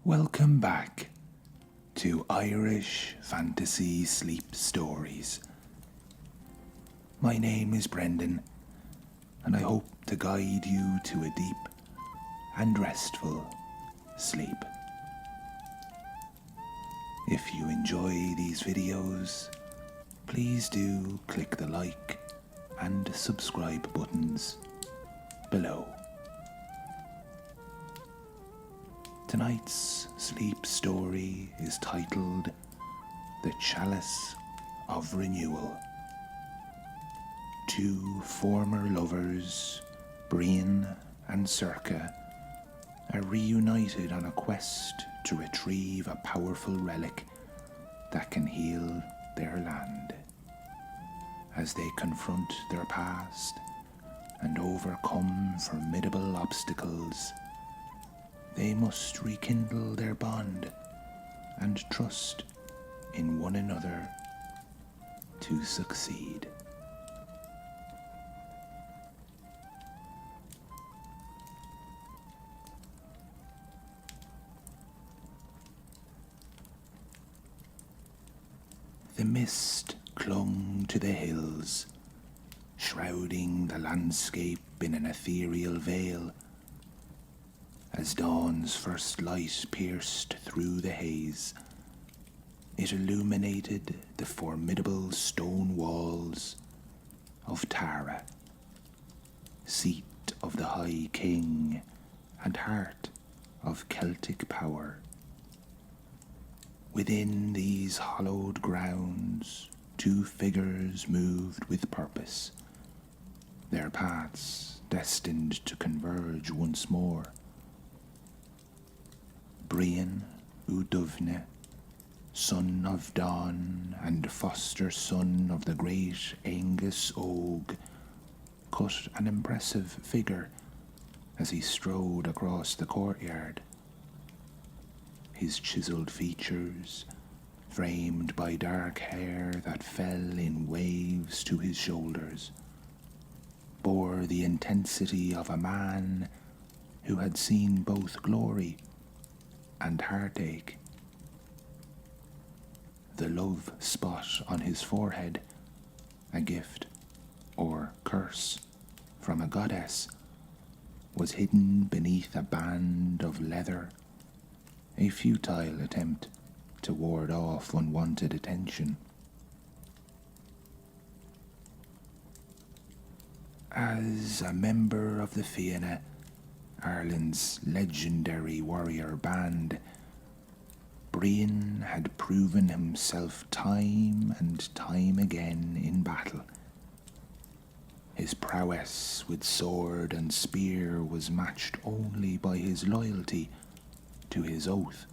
Welcome back to Irish Fantasy Sleep Stories. My name is Brendan, and I hope to guide you to a deep and restful sleep. If you enjoy these videos, please do click the like and subscribe buttons below. Tonight's sleep story is titled The Chalice of Renewal. Two former lovers, Brian and Sorcha, are reunited on a quest to retrieve a powerful relic that can heal their land. As they confront their past and overcome formidable obstacles, they must rekindle their bond and trust in one another to succeed. The mist clung to the hills, shrouding the landscape in an ethereal veil. As dawn's first light pierced through the haze, it illuminated the formidable stone walls of Tara, seat of the High King and heart of Celtic power. Within these hallowed grounds, two figures moved with purpose, their paths destined to converge once more. Brian Uduvne, son of Dawn and foster son of the great Angus Og, cut an impressive figure as he strode across the courtyard. His chiselled features, framed by dark hair that fell in waves to his shoulders, bore the intensity of a man who had seen both glory and heartache. The love spot on his forehead, a gift or curse from a goddess, was hidden beneath a band of leather, a futile attempt to ward off unwanted attention. As a member of the Fianna, Ireland's legendary warrior band, Brian had proven himself time and time again in battle. His prowess with sword and spear was matched only by his loyalty to his oath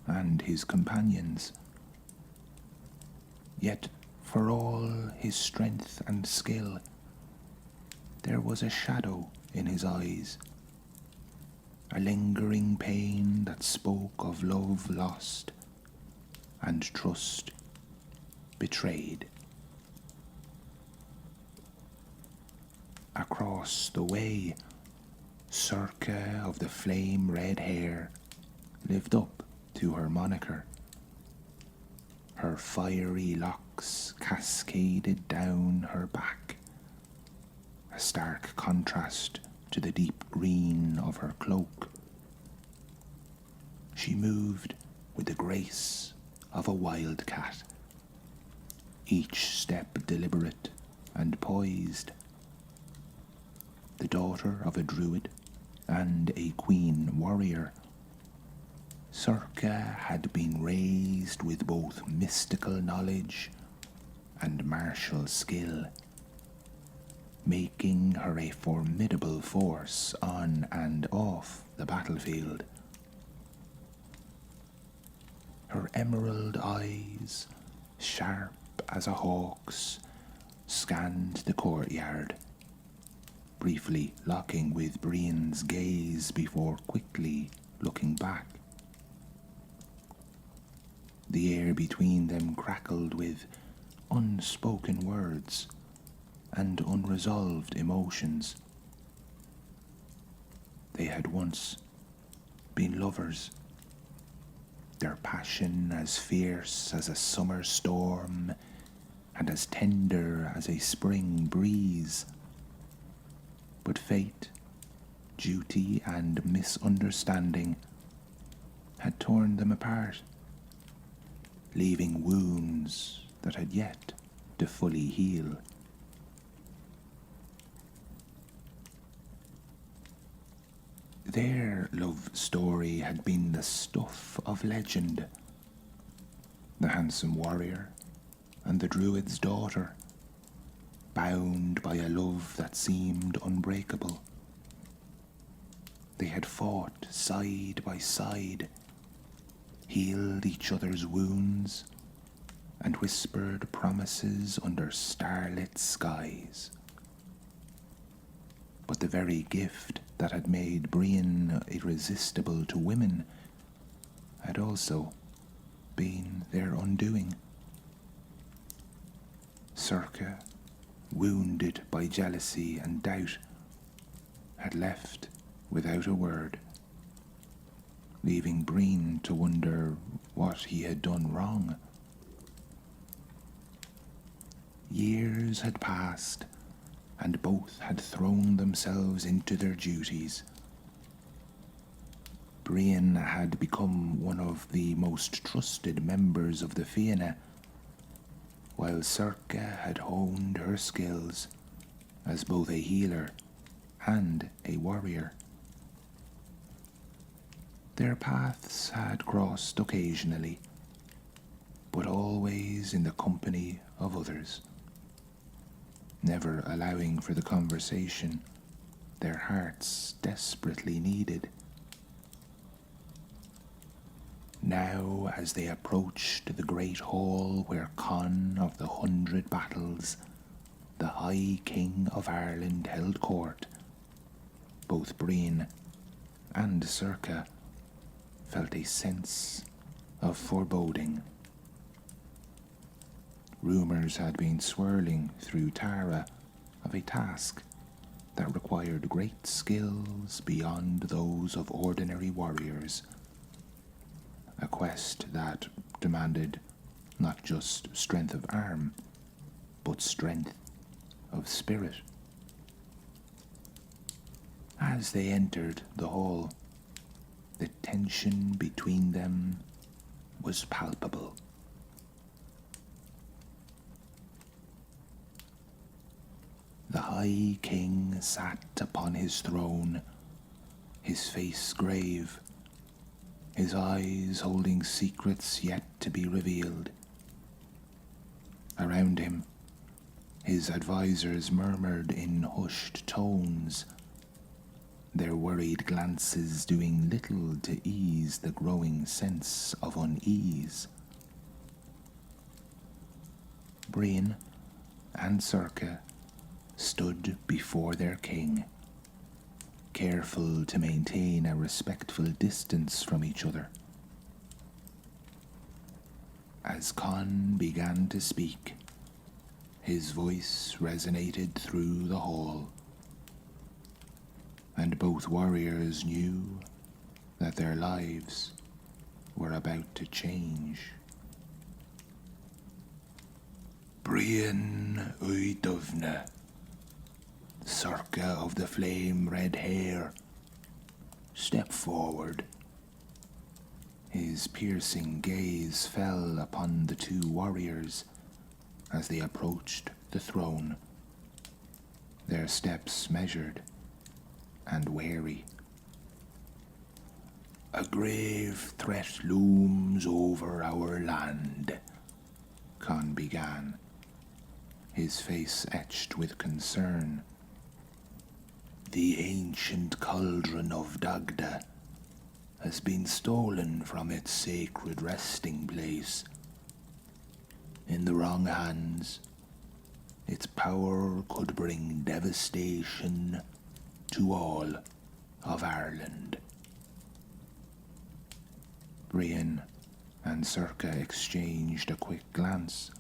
and his companions. Yet, for all his strength and skill, there was a shadow in his eyes, a lingering pain that spoke of love lost and trust betrayed. Across the way, Sorcha of the flame-red hair lived up to her moniker. Her fiery locks cascaded down her back, a stark contrast to the deep green of her cloak. She moved with the grace of a wildcat, each step deliberate and poised. The daughter of a druid and a queen warrior, Sorcha had been raised with both mystical knowledge and martial skill, making her a formidable force on and off the battlefield. Her emerald eyes, sharp as a hawk's, scanned the courtyard, briefly locking with Brian's gaze before quickly looking back. The air between them crackled with unspoken words and unresolved emotions. They had once been lovers, their passion as fierce as a summer storm and as tender as a spring breeze. But fate, duty, and misunderstanding had torn them apart, leaving wounds that had yet to fully heal. Their love story had been the stuff of legend. The handsome warrior and the druid's daughter, bound by a love that seemed unbreakable. They had fought side by side, healed each other's wounds, and whispered promises under starlit skies. But the very gift that had made Brian irresistible to women had also been their undoing. Sorcha, wounded by jealousy and doubt, had left without a word, leaving Breen to wonder what he had done wrong. Years had passed, and both had thrown themselves into their duties. Brian had become one of the most trusted members of the Fianna, while Sorcha had honed her skills as both a healer and a warrior. Their paths had crossed occasionally, but always in the company of others, never allowing for the conversation their hearts desperately needed. Now, as they approached the great hall where Conn of the 100 Battles, the High King of Ireland, held court, both Brian and Sorcha felt a sense of foreboding. Rumours had been swirling through Tara of a task that required great skills beyond those of ordinary warriors, a quest that demanded not just strength of arm, but strength of spirit. As they entered the hall, the tension between them was palpable. The High King sat upon his throne, his face grave, his eyes holding secrets yet to be revealed. Around him, his advisors murmured in hushed tones, their worried glances doing little to ease the growing sense of unease. Brian and Sorcha stood before their king, careful to maintain a respectful distance from each other. As Conn began to speak, his voice resonated through the hall, and both warriors knew that their lives were about to change. Brian Uidovna, Sorcha of the flame-red hair, step forward. His piercing gaze fell upon the two warriors as they approached the throne, their steps measured and wary. A grave threat looms over our land, Conn began, his face etched with concern. The ancient cauldron of Dagda has been stolen from its sacred resting place. In the wrong hands, its power could bring devastation to all of Ireland. Brian and Sorcha exchanged a quick glance,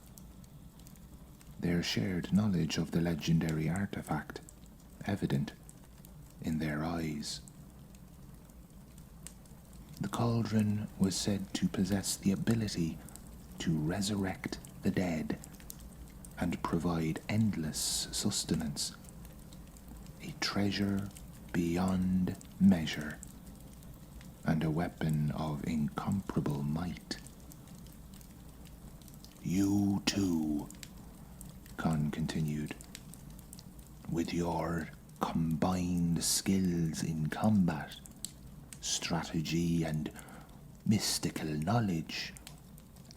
their shared knowledge of the legendary artifact evident in their eyes. The cauldron was said to possess the ability to resurrect the dead and provide endless sustenance, a treasure beyond measure, and a weapon of incomparable might. You too, Khan continued, with your combined skills in combat, strategy, and mystical knowledge,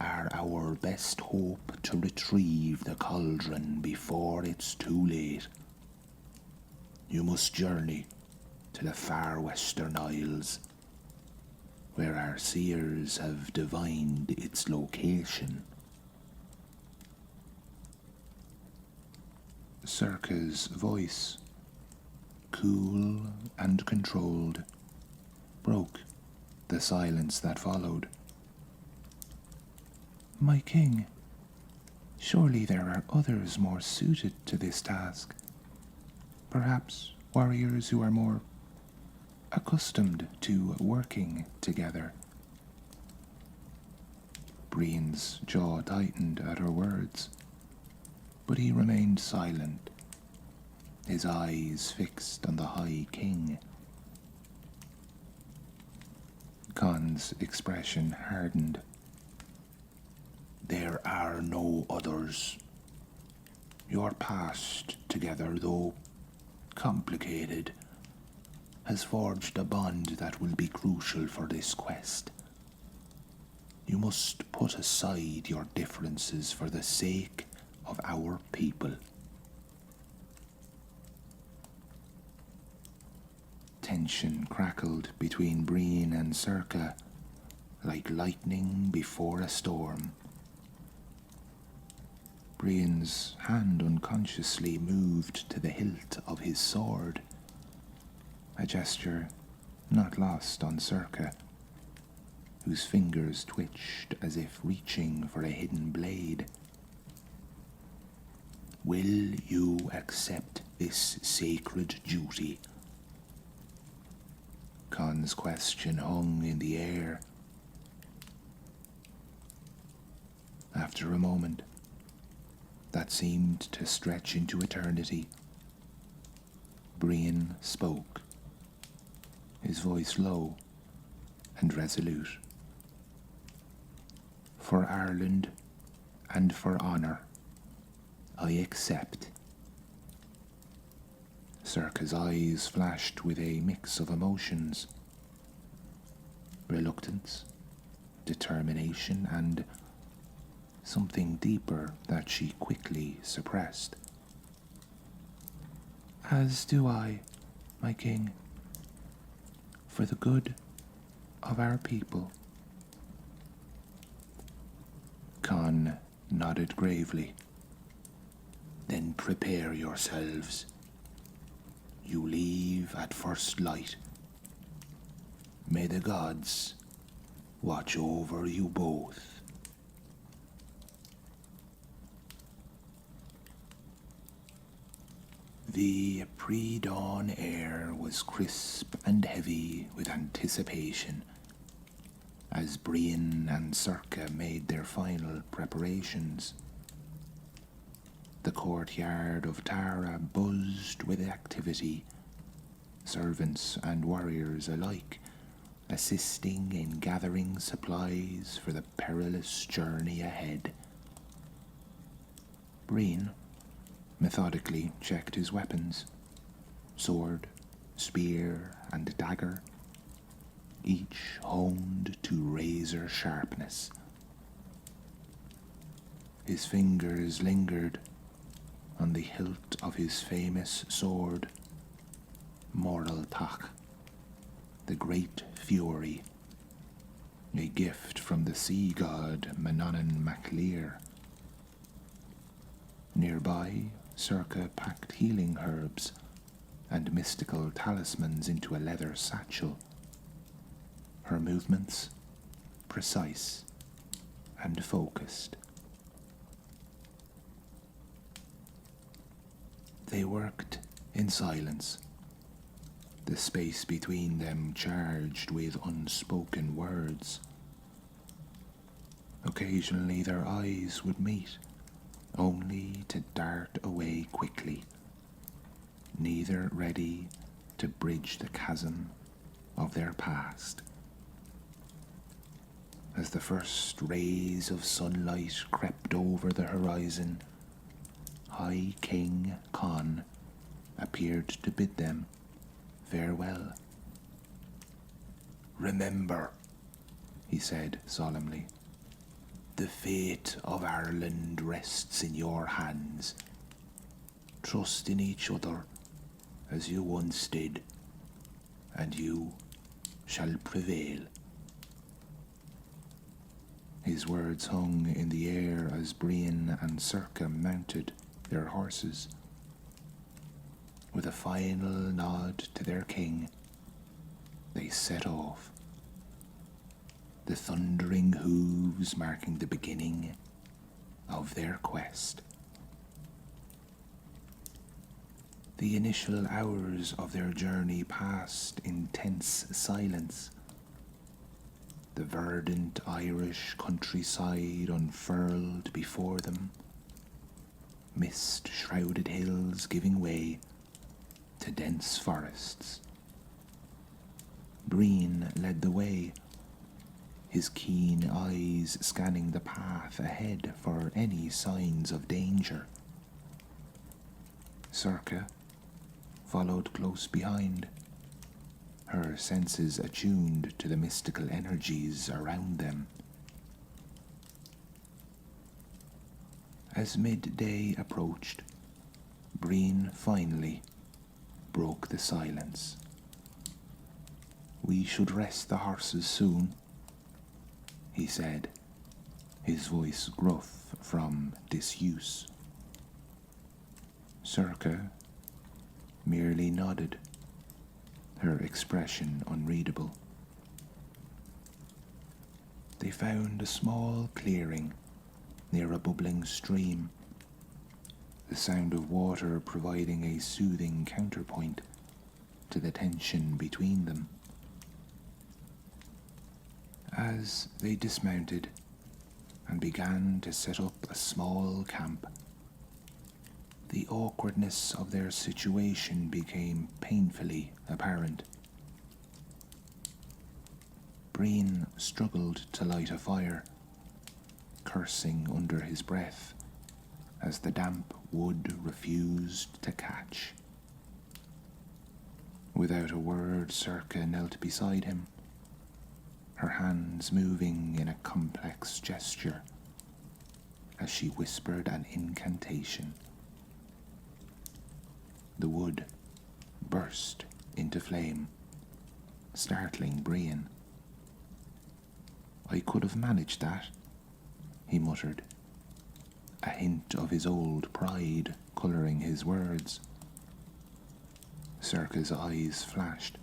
are our best hope to retrieve the cauldron before it's too late. You must journey to the far western isles, where our seers have divined its location. Sorcha's voice, cool and controlled, broke the silence that followed. My king, surely there are others more suited to this task. Perhaps warriors who are more accustomed to working together. Brien's jaw tightened at her words, but he remained silent, his eyes fixed on the High King. Khan's expression hardened. There are no others. Your past together, though complicated, has forged a bond that will be crucial for this quest. You must put aside your differences for the sake of our people. Tension crackled between Brien and Sorcha like lightning before a storm. Brien's hand unconsciously moved to the hilt of his sword, a gesture not lost on Sorcha, whose fingers twitched as if reaching for a hidden blade. Will you accept this sacred duty? Khan's question hung in the air. After a moment that seemed to stretch into eternity, Brien spoke, his voice low and resolute. For Ireland and for honour, I accept. Sorcha's eyes flashed with a mix of emotions: reluctance, determination, and something deeper that she quickly suppressed. As do I, my king, for the good of our people. Khan nodded gravely. Then prepare yourselves. You leave at first light. May the gods watch over you both. The pre-dawn air was crisp and heavy with anticipation as Brien and Sorcha made their final preparations. The courtyard of Tara buzzed with activity, servants and warriors alike assisting in gathering supplies for the perilous journey ahead. Brien methodically checked his weapons: sword, spear, and dagger, each honed to razor sharpness. His fingers lingered on the hilt of his famous sword, Moraltach, the Great Fury, a gift from the sea god Manannan MacLear. Nearby, Sorcha packed healing herbs and mystical talismans into a leather satchel, her movements precise and focused. They worked in silence, the space between them charged with unspoken words. Occasionally their eyes would meet, only to dart away quickly, neither ready to bridge the chasm of their past. As the first rays of sunlight crept over the horizon, High King Con appeared to bid them farewell. "Remember," he said solemnly, "the fate of Ireland rests in your hands. Trust in each other as you once did, and you shall prevail." His words hung in the air as Brian and Sorcha mounted their horses. With a final nod to their king, they set off, the thundering hooves marking the beginning of their quest. The initial hours of their journey passed in tense silence. The verdant Irish countryside unfurled before them, mist-shrouded hills giving way to dense forests. Breen led the way, his keen eyes scanning the path ahead for any signs of danger. Sorcha followed close behind, her senses attuned to the mystical energies around them. As midday approached, Breen finally broke the silence. "We should rest the horses soon," he said, his voice gruff from disuse. Sorcha merely nodded, her expression unreadable. They found a small clearing near a bubbling stream, the sound of water providing a soothing counterpoint to the tension between them. As they dismounted and began to set up a small camp, the awkwardness of their situation became painfully apparent. Breen struggled to light a fire, cursing under his breath as the damp wood refused to catch. Without a word, Sorcha knelt beside him, her hands moving in a complex gesture as she whispered an incantation. The wood burst into flame, startling Brian. "I could have managed that," he muttered, a hint of his old pride colouring his words. Sorcha's eyes flashed.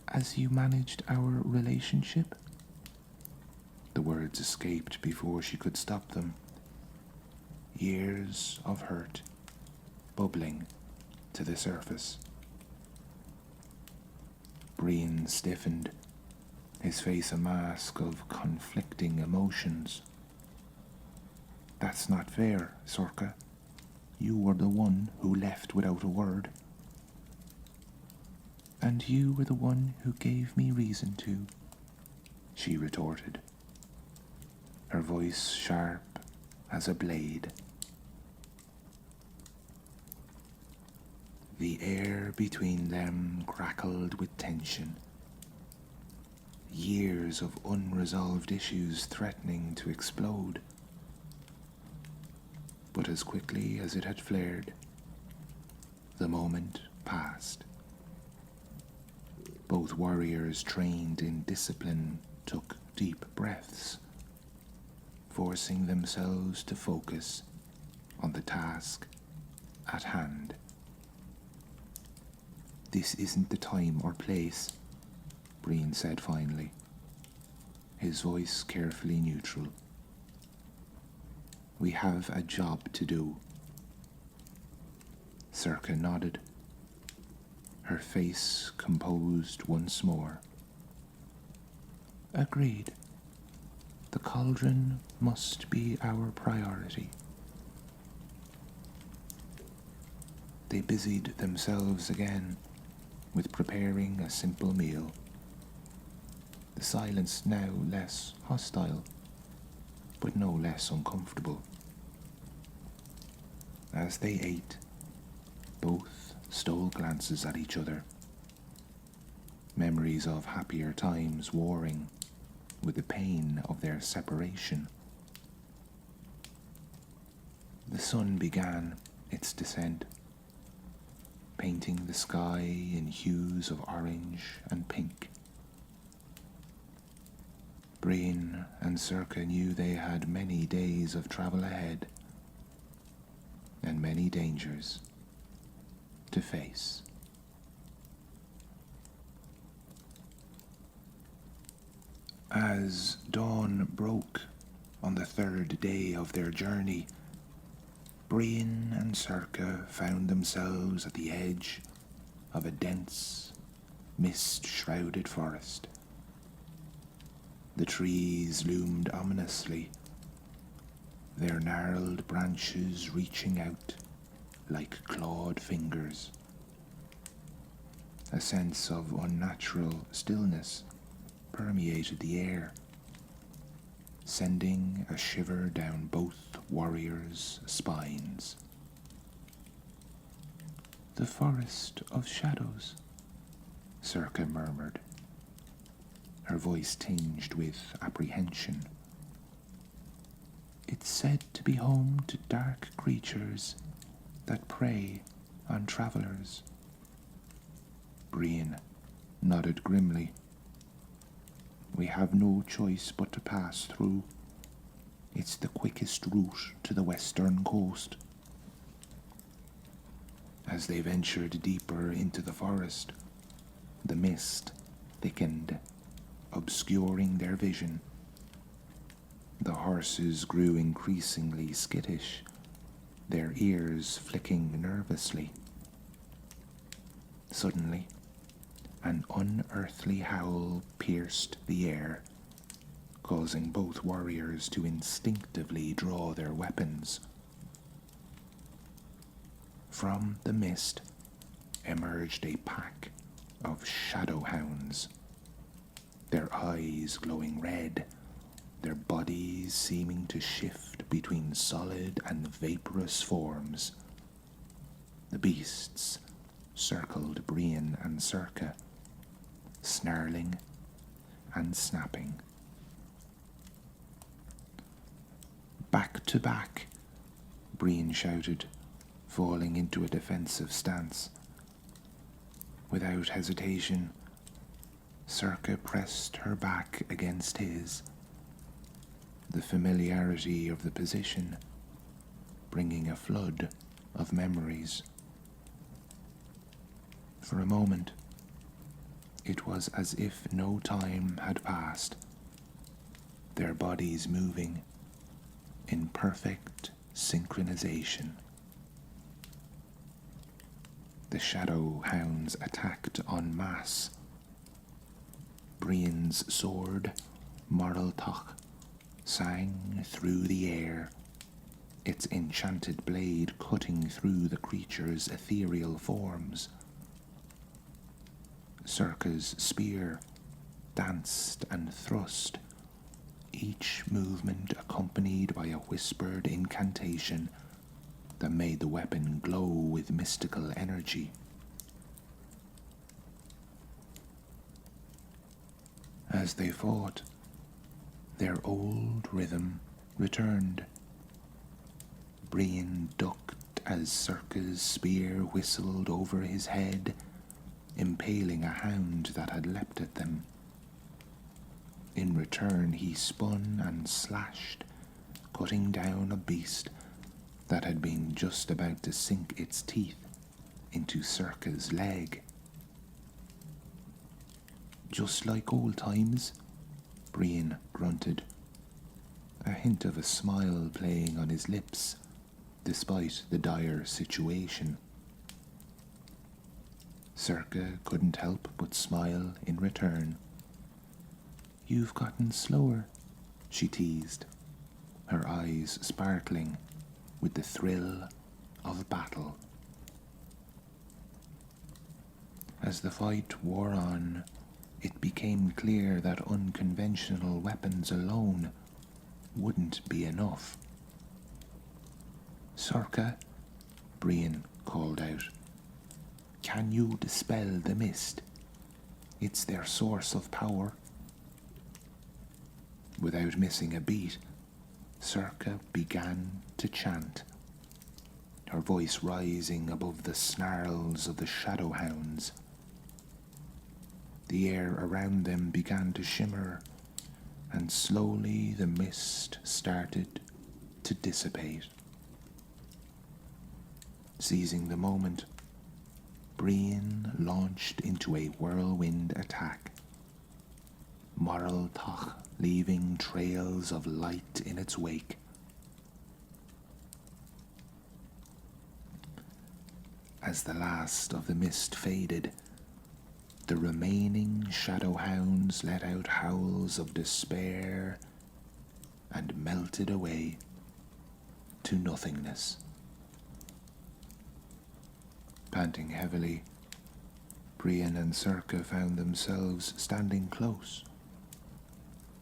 "As you managed our relationship?" The words escaped before she could stop them. Years of hurt bubbling to the surface. Brian stiffened, his face a mask of conflicting emotions. "That's not fair, Sorcha. You were the one who left without a word." "And you were the one who gave me reason to," she retorted, her voice sharp as a blade. The air between them crackled with tension, years of unresolved issues threatening to explode. But as quickly as it had flared, the moment passed. Both warriors trained in discipline took deep breaths, forcing themselves to focus on the task at hand. "This isn't the time or place," Breen said finally, his voice carefully neutral. "We have a job to do." Sorcha nodded, her face composed once more. Agreed. The cauldron must be our priority. They busied themselves again with preparing a simple meal, the silence now less hostile, but no less uncomfortable. As they ate, both stole glances at each other, memories of happier times warring with the pain of their separation. The sun began its descent, painting the sky in hues of orange and pink. Brian and Sorcha knew they had many days of travel ahead, and many dangers to face. As dawn broke on the third day of their journey, Brian and Sorcha found themselves at the edge of a dense, mist-shrouded forest. The trees loomed ominously, their gnarled branches reaching out like clawed fingers. A sense of unnatural stillness permeated the air, sending a shiver down both warriors' spines. The forest of shadows, Sorcha murmured, her voice tinged with apprehension. It's said to be home to dark creatures that prey on travelers. Brian nodded grimly. We have no choice but to pass through. It's the quickest route to the western coast. As they ventured deeper into the forest, the mist thickened, obscuring their vision. The horses grew increasingly skittish, their ears flicking nervously. Suddenly, an unearthly howl pierced the air, causing both warriors to instinctively draw their weapons. From the mist emerged a pack of shadow hounds, their eyes glowing red, their bodies seeming to shift between solid and vaporous forms. The beasts circled Brian and Sorcha, snarling and snapping. Back to back, Brian shouted, falling into a defensive stance. Without hesitation, Sorcha pressed her back against his, the familiarity of the position bringing a flood of memories. For a moment, it was as if no time had passed, their bodies moving in perfect synchronization. The shadow hounds attacked en masse. Brian's sword, Marltoch, sang through the air, its enchanted blade cutting through the creature's ethereal forms. Sorcha's spear danced and thrust, each movement accompanied by a whispered incantation that made the weapon glow with mystical energy. As they fought, their old rhythm returned. Brian ducked as Sorcha's spear whistled over his head, impaling a hound that had leapt at them. In return, he spun and slashed, cutting down a beast that had been just about to sink its teeth into Sorcha's leg. Just like old times, Brian grunted, a hint of a smile playing on his lips despite the dire situation. Sorcha couldn't help but smile in return. "You've gotten slower," she teased, her eyes sparkling with the thrill of battle. As the fight wore on, it became clear that unconventional weapons alone wouldn't be enough. "Sorcha," Brian called out, "can you dispel the mist? It's their source of power." Without missing a beat, Sorcha began to chant, her voice rising above the snarls of the shadow hounds. The air around them began to shimmer, and slowly the mist started to dissipate. Seizing the moment, Brian launched into a whirlwind attack, Moral Toch leaving trails of light in its wake. As the last of the mist faded, the remaining shadow hounds let out howls of despair and melted away to nothingness. Panting heavily, Brian and Sorcha found themselves standing close,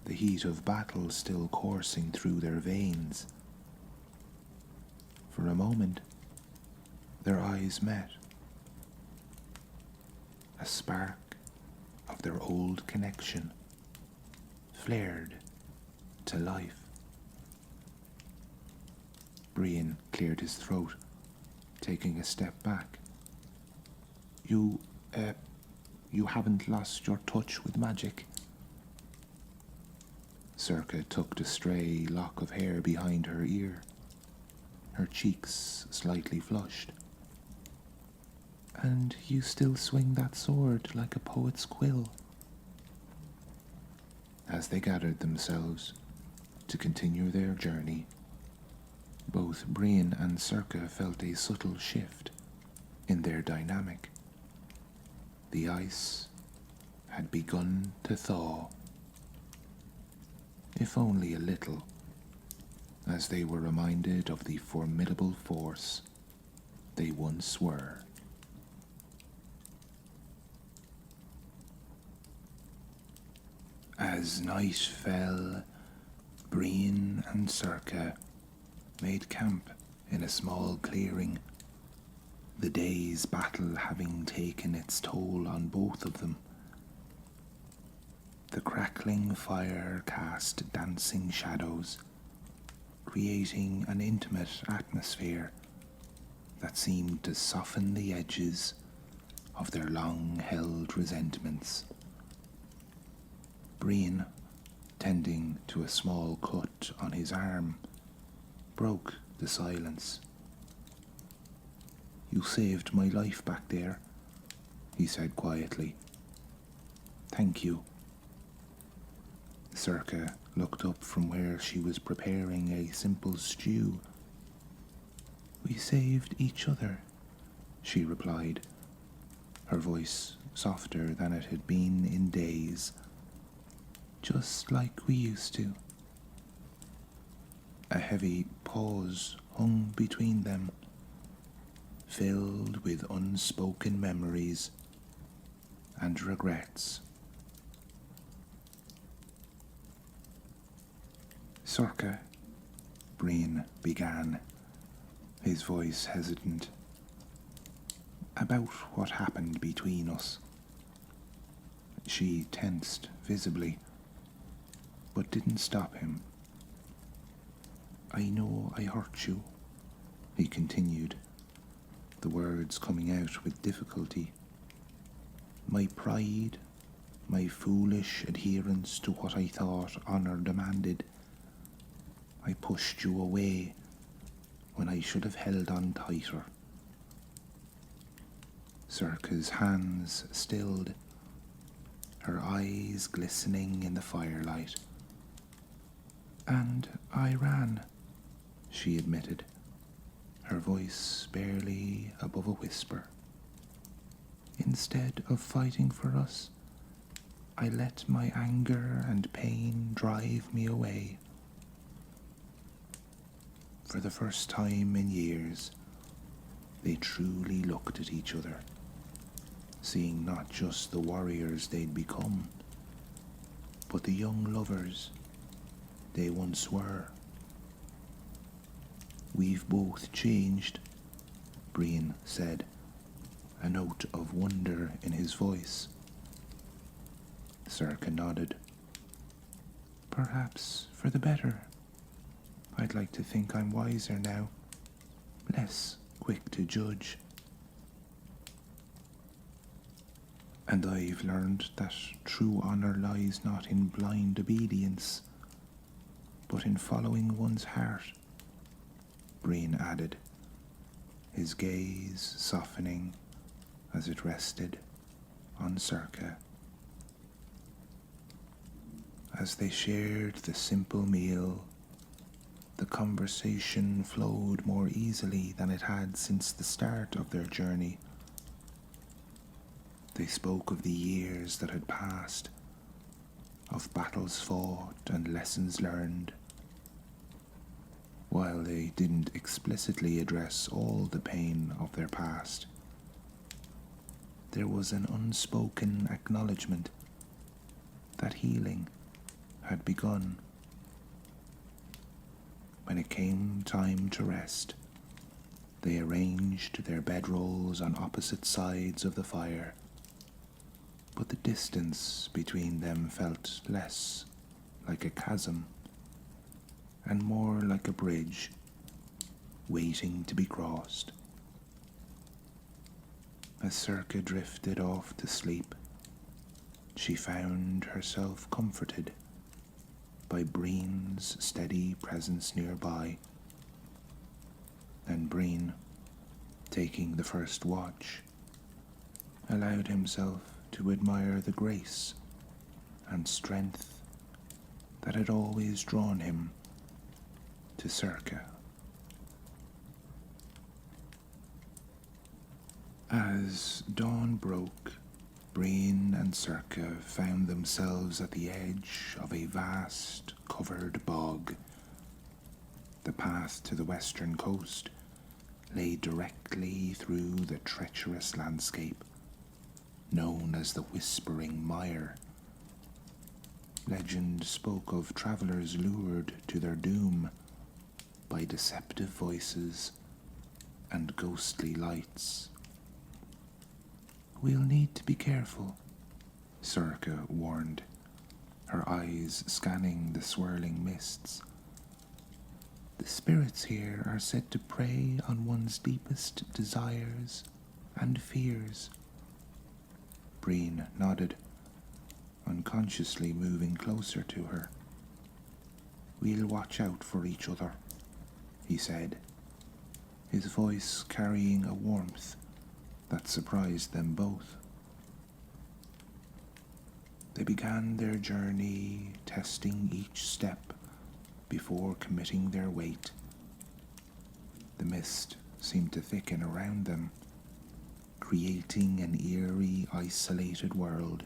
the heat of battle still coursing through their veins. For a moment, their eyes met. A spark of their old connection flared to life. Brian cleared his throat, taking a step back. You haven't lost your touch with magic?" Sorcha tucked a stray lock of hair behind her ear, her cheeks slightly flushed. "And you still swing that sword like a poet's quill." As they gathered themselves to continue their journey, both Brian and Sorcha felt a subtle shift in their dynamic. The ice had begun to thaw, if only a little, as they were reminded of the formidable force they once were. As night fell, Brian and Sorcha made camp in a small clearing, the day's battle having taken its toll on both of them. The crackling fire cast dancing shadows, creating an intimate atmosphere that seemed to soften the edges of their long-held resentments. Brian, tending to a small cut on his arm, broke the silence. "You saved my life back there," he said quietly. "Thank you." Sorcha looked up from where she was preparing a simple stew. "We saved each other," she replied, her voice softer than it had been in days. "Just like we used to." A heavy pause hung between them, filled with unspoken memories and regrets. "Sorcha," Brian began, his voice hesitant, "about what happened between us." She tensed visibly, but didn't stop him. "I know I hurt you," he continued, the words coming out with difficulty. "My pride, my foolish adherence to what I thought honor demanded. I pushed you away when I should have held on tighter." Sorcha's hands stilled, her eyes glistening in the firelight. "And I ran," she admitted, her voice barely above a whisper. Instead of fighting for us, I let my anger and pain drive me away. For the first time in years, they truly looked at each other, seeing not just the warriors they'd become, but the young lovers they once were. "We've both changed," Breen said, a note of wonder in his voice. Sorcha nodded. "Perhaps for the better. I'd like to think I'm wiser now, less quick to judge. And I've learned that true honour lies not in blind obedience, but in following one's heart," Breen added, his gaze softening as it rested on Sorcha. As they shared the simple meal, the conversation flowed more easily than it had since the start of their journey. They spoke of the years that had passed, of battles fought and lessons learned. While they didn't explicitly address all the pain of their past, there was an unspoken acknowledgement that healing had begun. When it came time to rest, they arranged their bedrolls on opposite sides of the fire, but the distance between them felt less like a chasm and more like a bridge waiting to be crossed. As Sorcha drifted off to sleep, she found herself comforted by Breen's steady presence nearby, and Breen, taking the first watch, allowed himself to admire the grace and strength that had always drawn him to Sorcha. As dawn broke, Breen and Sorcha found themselves at the edge of a vast, covered bog. The path to the western coast lay directly through the treacherous landscape, known as the Whispering Mire. Legend spoke of travellers lured to their doom by deceptive voices and ghostly lights. "We'll need to be careful," Sorcha warned, her eyes scanning the swirling mists. "The spirits here are said to prey on one's deepest desires and fears." Breen nodded, unconsciously moving closer to her. "We'll watch out for each other," he said, his voice carrying a warmth that surprised them both. They began their journey, testing each step before committing their weight. The mist seemed to thicken around them, creating an eerie, isolated world.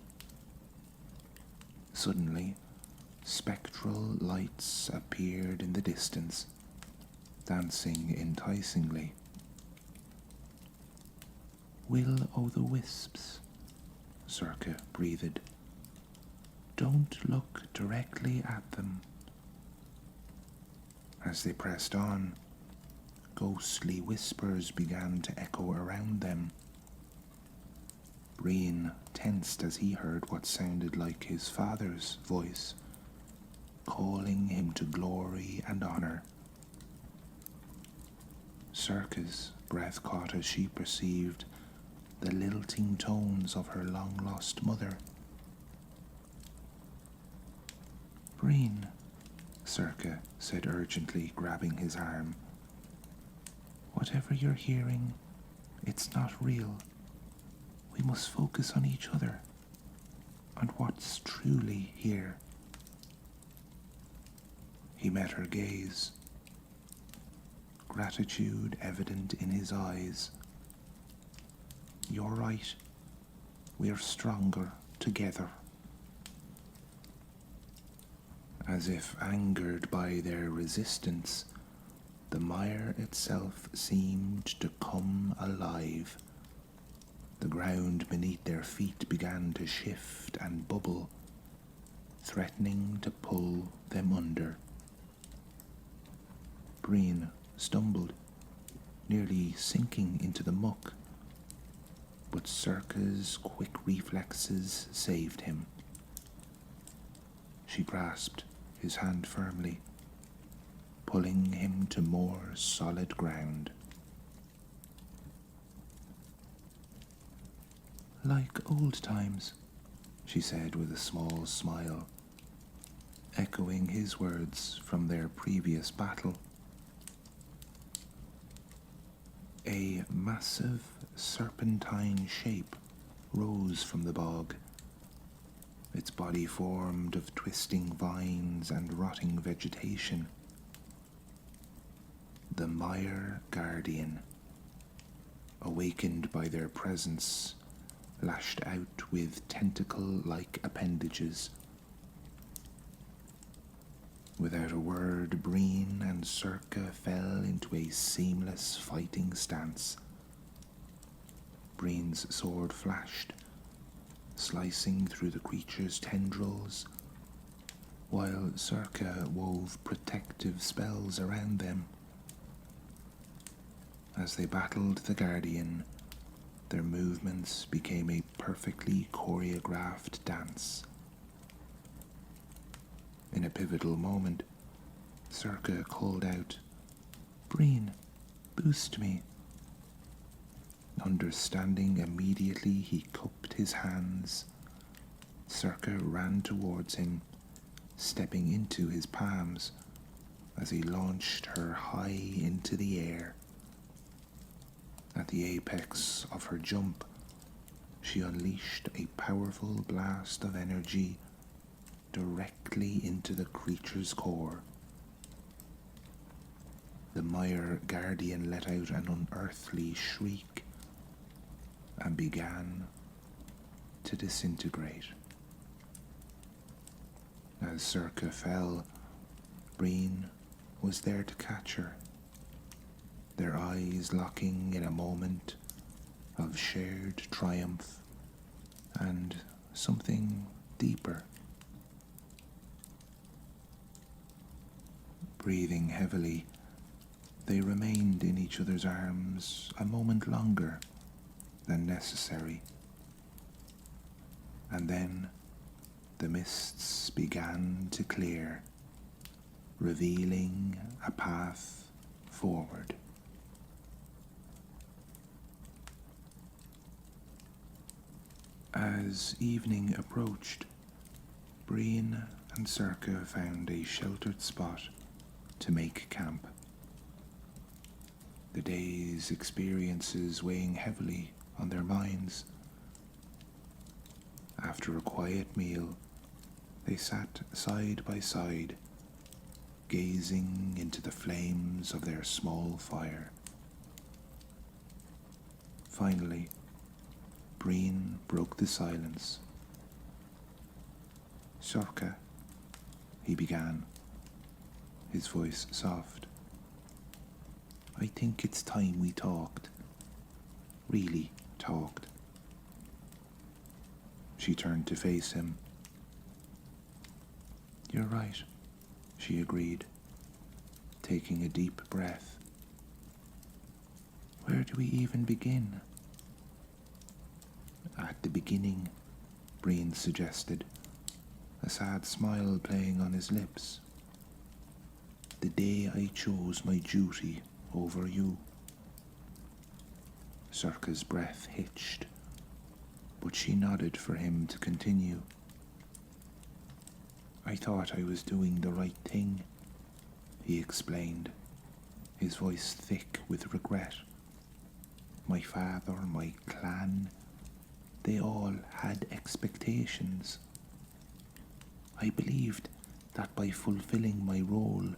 Suddenly, spectral lights appeared in the distance, dancing enticingly. "Will-o'-the-wisps," Sorcha breathed. "Don't look directly at them." As they pressed on, ghostly whispers began to echo around them. Breen tensed as he heard what sounded like his father's voice, calling him to glory and honor. Sorcha's breath caught as she perceived the lilting tones of her long-lost mother. "Breen," Sorcha said urgently, grabbing his arm. "Whatever you're hearing, it's not real. We must focus on each other, on what's truly here." He met her gaze, gratitude evident in his eyes. "You're right," we're stronger together. As if angered by their resistance, the mire itself seemed to come alive. The ground beneath their feet began to shift and bubble, threatening to pull them under. Breen stumbled, nearly sinking into the muck, but Sorcha's quick reflexes saved him. She grasped his hand firmly, pulling him to more solid ground. Like old times, she said with a small smile, echoing his words from their previous battle. A massive serpentine shape rose from the bog, its body formed of twisting vines and rotting vegetation. The Mire Guardian, awakened by their presence, lashed out with tentacle-like appendages. Without a word, Breen and Sorcha fell into a seamless fighting stance. Breen's sword flashed, slicing through the creature's tendrils, while Sorcha wove protective spells around them. As they battled the Guardian, their movements became a perfectly choreographed dance. In a pivotal moment, Sorcha called out, "Breen, boost me." Understanding immediately, he cupped his hands. Sorcha ran towards him, stepping into his palms as he launched her high into the air. At the apex of her jump, she unleashed a powerful blast of energy directly into the creature's core. The Mire Guardian let out an unearthly shriek and began to disintegrate. As Sorcha fell, Breen was there to catch her, their eyes locking in a moment of shared triumph and something deeper. Breathing heavily, they remained in each other's arms a moment longer than necessary. And then the mists began to clear, revealing a path forward. As evening approached, Breen and Sorcha found a sheltered spot to make camp. The day's experiences weighing heavily on their minds. After a quiet meal, they sat side by side, gazing into the flames of their small fire. Finally, Breen broke the silence. "Sorcha," he began, his voice soft. "I think it's time we talked. Really talked." She turned to face him. "You're right," she agreed, taking a deep breath. "Where do we even begin?" "At the beginning," Breen suggested, a sad smile playing on his lips. "The day I chose my duty over you." Sorcha's breath hitched, but she nodded for him to continue. "I thought I was doing the right thing," he explained, his voice thick with regret. "My father, my clan, they all had expectations. I believed that by fulfilling my role,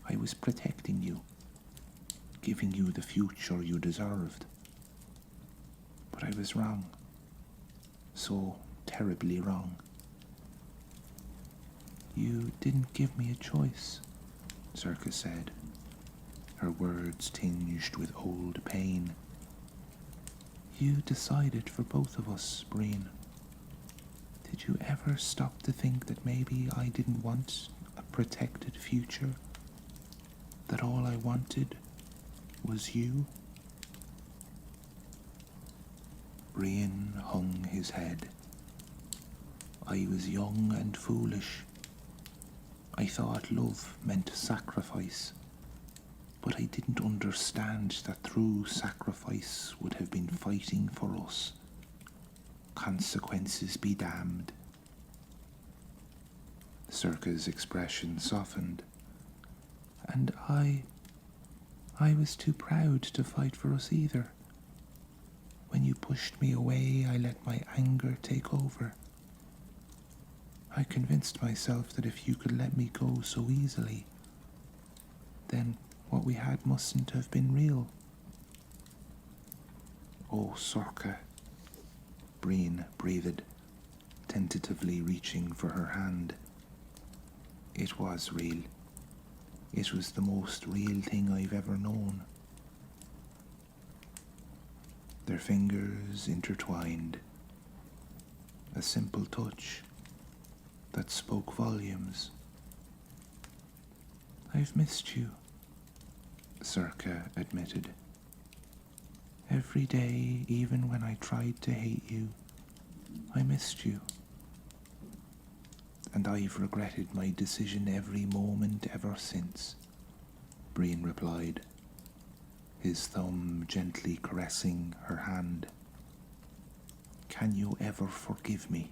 I was protecting you, giving you the future you deserved. But I was wrong. so terribly wrong. You didn't give me a choice, Sorcha said, her words tinged with old pain. You decided for both of us, Breen. Did you ever stop to think that maybe I didn't want a protected future? That all I wanted was you? Breen hung his head. I was young and foolish. I thought love meant sacrifice, but I didn't understand that through sacrifice would have been fighting for us. Consequences be damned. Sorcha's expression softened. And I was too proud to fight for us either. When you pushed me away, I let my anger take over. I convinced myself that if you could let me go so easily, then what we had mustn't have been real. Oh, Sorcha, Breen breathed, tentatively reaching for her hand. It was real. It was the most real thing I've ever known. Their fingers intertwined. A simple touch that spoke volumes. I've missed you, Sorcha admitted. Every day, even when I tried to hate you, I missed you. And I've regretted my decision every moment ever since, Breen replied, his thumb gently caressing her hand. Can you ever forgive me?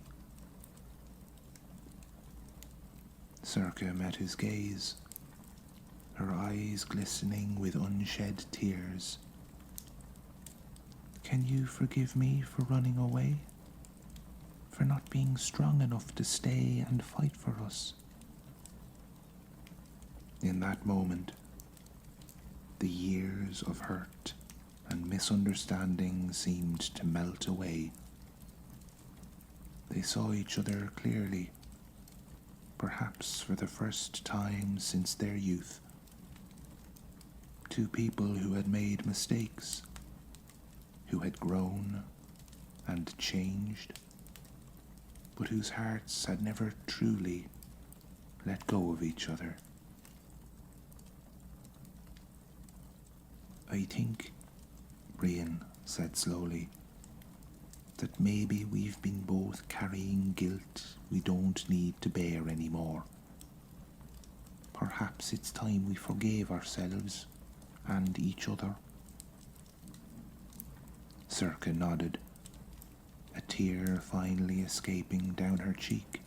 Sorcha met his gaze, her eyes glistening with unshed tears. Can you forgive me for running away? For not being strong enough to stay and fight for us? In that moment, the years of hurt and misunderstanding seemed to melt away. They saw each other clearly, perhaps for the first time since their youth. Two people who had made mistakes, who had grown and changed, but whose hearts had never truly let go of each other. I think, Breen said slowly, that maybe we've been both carrying guilt we don't need to bear anymore. Perhaps it's time we forgave ourselves and each other. Sorcha nodded, a tear finally escaping down her cheek.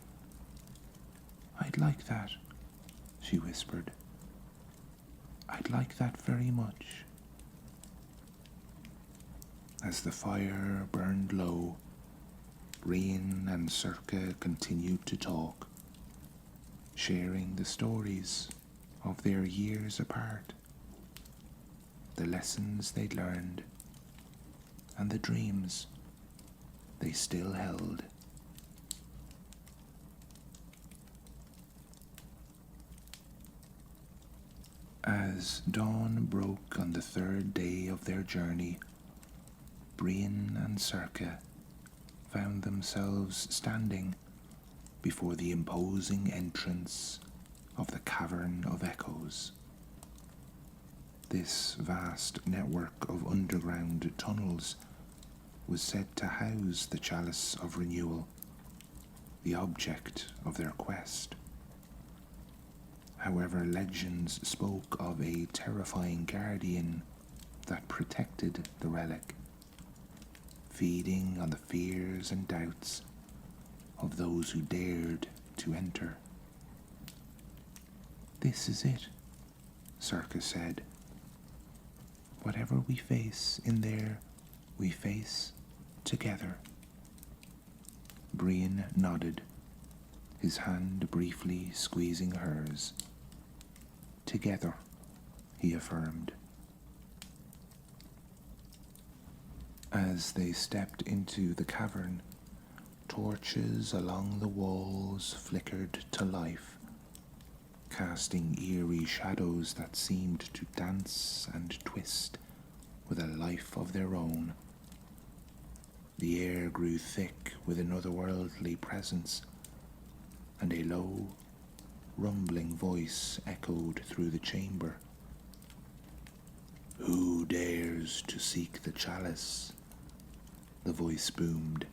I'd like that, she whispered. I'd like that very much. As the fire burned low, Breen and Sorcha continued to talk, sharing the stories of their years apart, the lessons they'd learned, and the dreams they still held. As dawn broke on the third day of their journey, Breen and Sorcha found themselves standing before the imposing entrance of the Cavern of Echoes. This vast network of underground tunnels was said to house the Chalice of Renewal, the object of their quest. However, legends spoke of a terrifying guardian that protected the relic, feeding on the fears and doubts of those who dared to enter. This is it, Sorcha said. Whatever we face in there, we face together. Breen nodded, his hand briefly squeezing hers. Together, he affirmed. As they stepped into the cavern, Torches along the walls flickered to life, casting eerie shadows that seemed to dance and twist with a life of their own. The air grew thick with an otherworldly presence, and a low, rumbling voice echoed through the chamber. "Who dares to seek the chalice?" The voice boomed,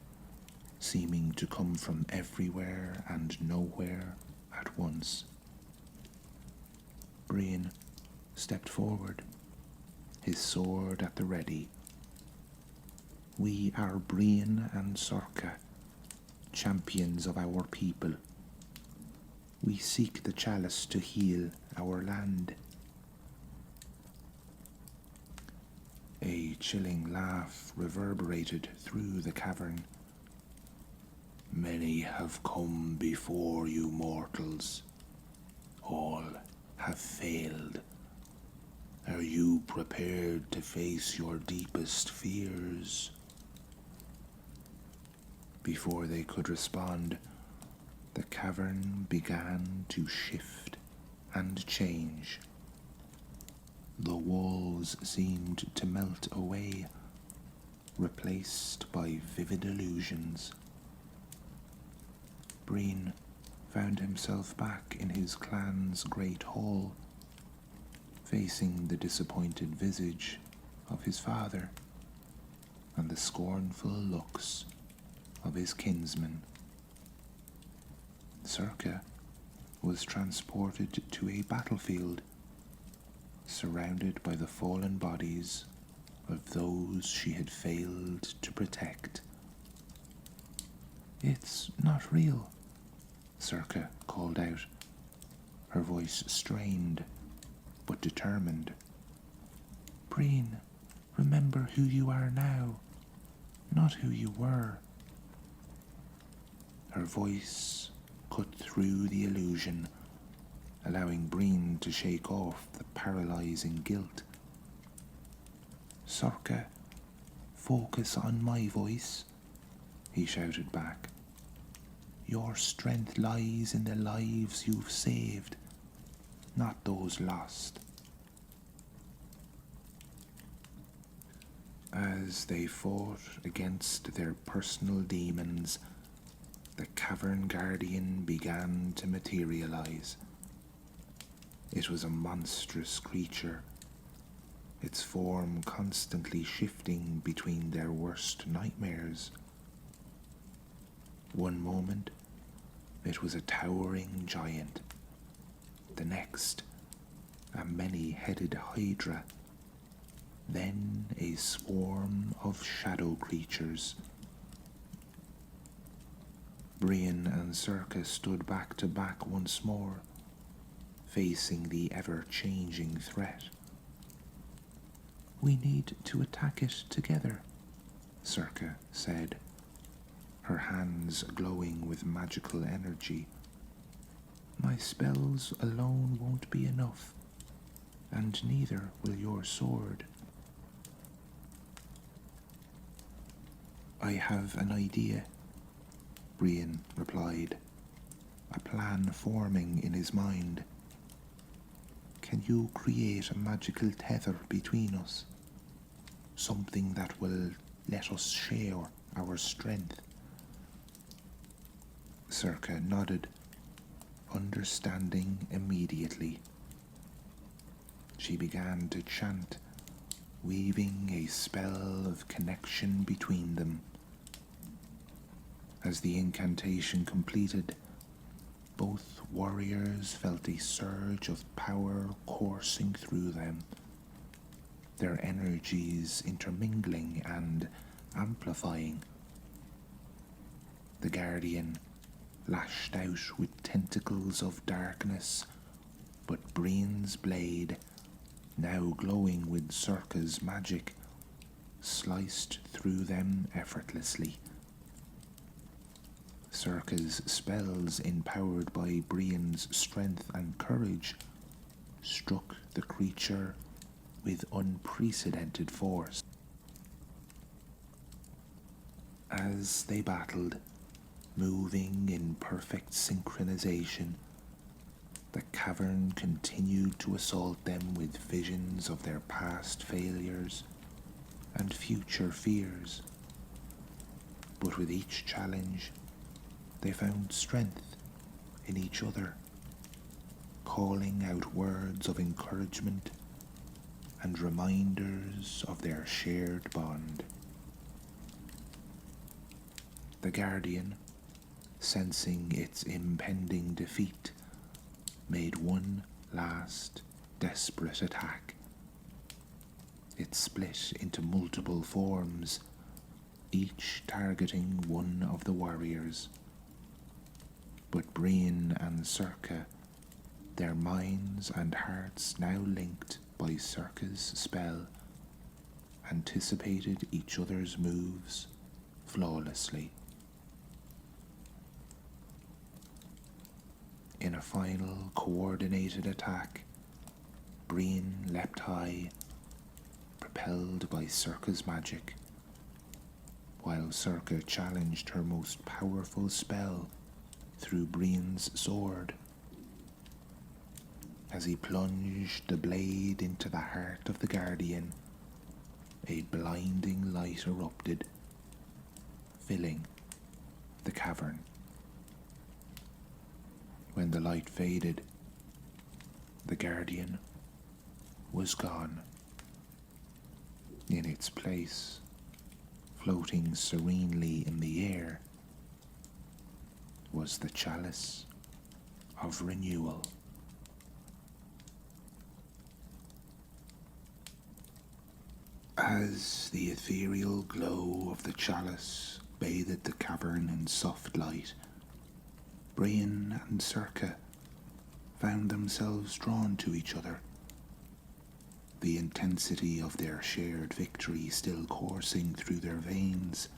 seeming to come from everywhere and nowhere at once. Brian stepped forward, his sword at the ready. "We are Brian and Sorcha, champions of our people. We seek the chalice to heal our land." A chilling laugh reverberated through the cavern. "Many have come before you mortals. All have failed. Are you prepared to face your deepest fears?" Before they could respond, the cavern began to shift and change. The walls seemed to melt away, replaced by vivid illusions. Breen found himself back in his clan's great hall, facing the disappointed visage of his father and the scornful looks of his kinsmen. Sorcha was transported to a battlefield, surrounded by the fallen bodies of those she had failed to protect. "It's not real," Sorcha called out, her voice strained but determined. "Breen, remember who you are now, not who you were." Her voice cut through the illusion, allowing Breen to shake off the paralyzing guilt. "Sorcha, focus on my voice," he shouted back. "Your strength lies in the lives you've saved, not those lost." As they fought against their personal demons, the cavern guardian began to materialize. It was a monstrous creature, its form constantly shifting between their worst nightmares. One moment, it was a towering giant. The next, a many-headed hydra. Then a swarm of shadow creatures. Brian and Sorcha stood back to back once more, facing the ever-changing threat. "We need to attack it together," Sorcha said, her hands glowing with magical energy. "My spells alone won't be enough, and neither will your sword." "I have an idea," Brian replied, a plan forming in his mind. "Can you create a magical tether between us? Something that will let us share our strength?" Sorcha nodded, understanding immediately. She began to chant, weaving a spell of connection between them. As the incantation completed, both warriors felt a surge of power coursing through them, their energies intermingling and amplifying. The guardian lashed out with tentacles of darkness, but Brien's blade, now glowing with Sorcha's magic, sliced through them effortlessly. Sorcha's spells, empowered by Brien's strength and courage, struck the creature with unprecedented force. As they battled, Moving in perfect synchronization, the cavern continued to assault them with visions of their past failures and future fears. But with each challenge, they found strength in each other, calling out words of encouragement and reminders of their shared bond. The Guardian, sensing its impending defeat, made one last desperate attack. It split into multiple forms, each targeting one of the warriors. But Brian and Sorcha, their minds and hearts now linked by Sorcha's spell, anticipated each other's moves flawlessly. In a final coordinated attack, Brian leapt high, propelled by Sorcha's magic, while Sorcha challenged her most powerful spell through Brian's sword. As he plunged the blade into the heart of the Guardian, a blinding light erupted, filling the cavern. When the light faded, the Guardian was gone. In its place, floating serenely in the air, was the Chalice of Renewal. As the ethereal glow of the chalice bathed the cavern in soft light, Brian and Sorcha found themselves drawn to each other, the intensity of their shared victory still coursing through their veins.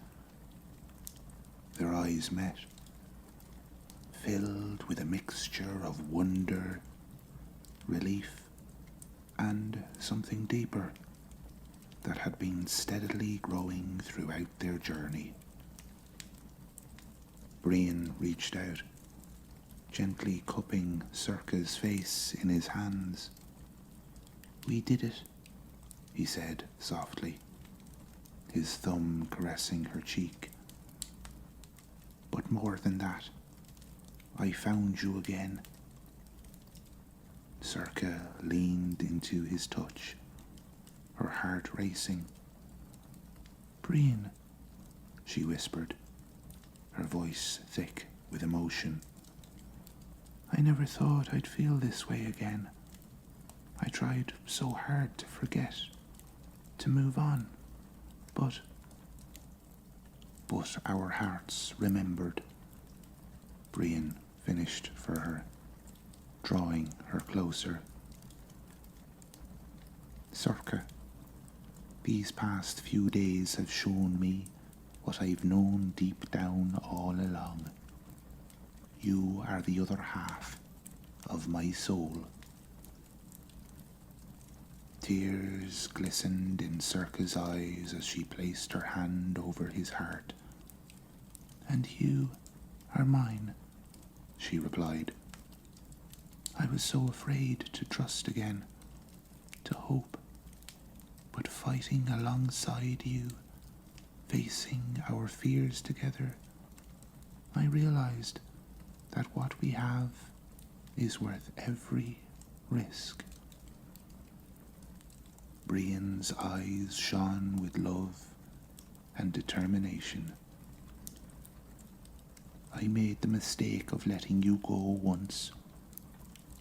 Their eyes met, filled with a mixture of wonder, relief, and something deeper that had been steadily growing throughout their journey. Brian reached out, gently cupping Sorcha's face in his hands. "We did it," he said softly, his thumb caressing her cheek. "But more than that, I found you again." Sorcha leaned into his touch, her heart racing. "Brian," she whispered, her voice thick with emotion. "I never thought I'd feel this way again. I tried so hard to forget, to move on, but our hearts remembered," Brian finished for her, drawing her closer. "Sorcha, these past few days have shown me what I've known deep down all along. You are the other half of my soul." Tears glistened in Sorcha's eyes as she placed her hand over his heart. "And you are mine," she replied. "I was so afraid to trust again, to hope, but fighting alongside you, facing our fears together, I realized that what we have is worth every risk." Brian's eyes shone with love and determination. "I made the mistake of letting you go once.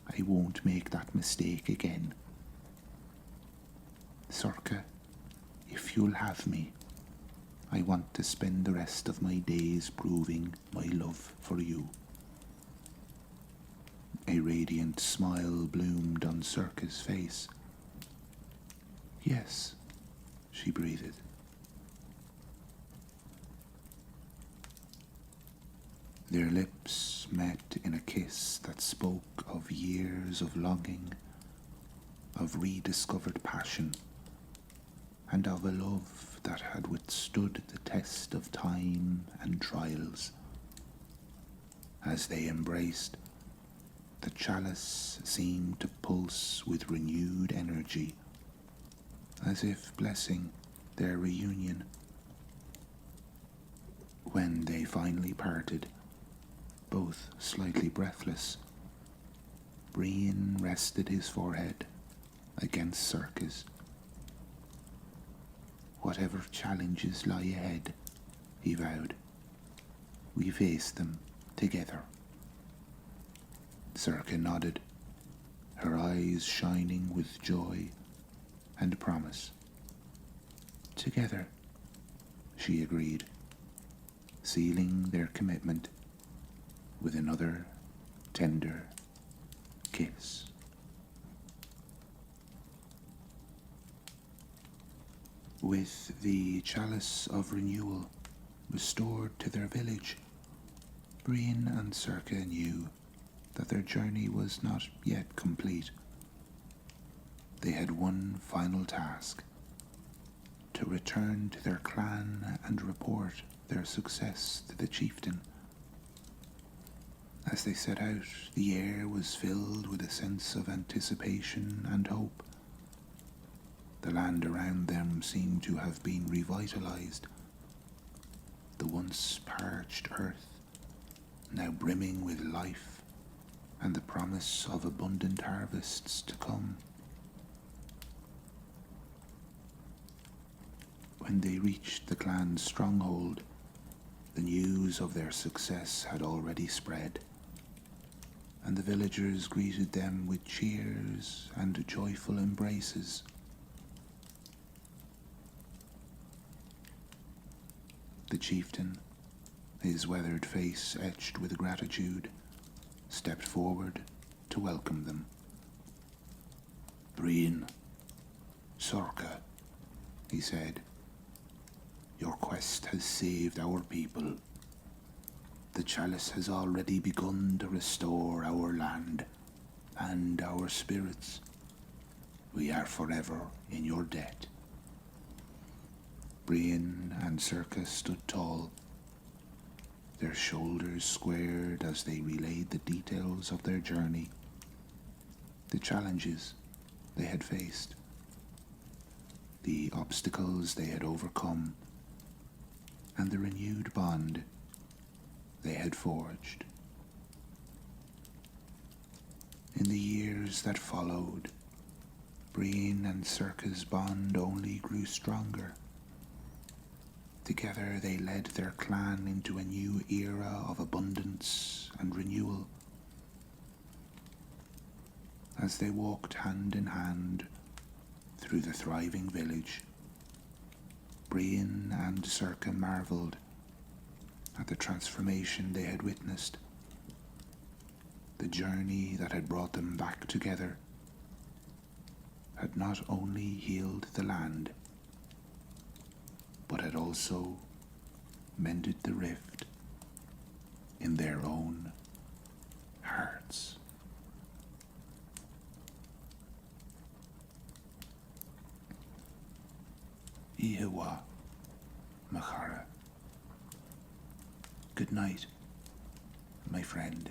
I won't make that mistake again. Sorcha, if you'll have me, I want to spend the rest of my days proving my love for you." A radiant smile bloomed on Sorcha's face. "Yes," she breathed. Their lips met in a kiss that spoke of years of longing, of rediscovered passion, and of a love that had withstood the test of time and trials. As they embraced, the chalice seemed to pulse with renewed energy, as if blessing their reunion. When they finally parted, both slightly breathless, Brian rested his forehead against Sorcha's. Whatever challenges lie ahead, he vowed, we face them together. Sorcha nodded, her eyes shining with joy and promise. Together, she agreed, sealing their commitment with another tender kiss. With the Chalice of Renewal restored to their village, Brian and Sorcha knew that their journey was not yet complete. They had one final task: to return to their clan and report their success to the chieftain. As they set out, the air was filled with a sense of anticipation and hope. The land around them seemed to have been revitalized. The once parched earth, now brimming with life and the promise of abundant harvests to come. When they reached the clan's stronghold, the news of their success had already spread, and the villagers greeted them with cheers and joyful embraces. The chieftain, his weathered face etched with gratitude, stepped forward to welcome them. Brian, Sorcha, he said, your quest has saved our people. The chalice has already begun to restore our land and our spirits. We are forever in your debt. Brian and Sorcha stood tall, their shoulders squared as they relayed the details of their journey, the challenges they had faced, the obstacles they had overcome, and the renewed bond they had forged. In the years that followed, Brian and Sorcha's bond only grew stronger. Together they led their clan into a new era of abundance and renewal. As they walked hand in hand through the thriving village, Brian and Sorcha marveled at the transformation they had witnessed. The journey that had brought them back together had not only healed the land, but had also mended the rift in their own hearts. Ihawa Machara. Good night, my friend.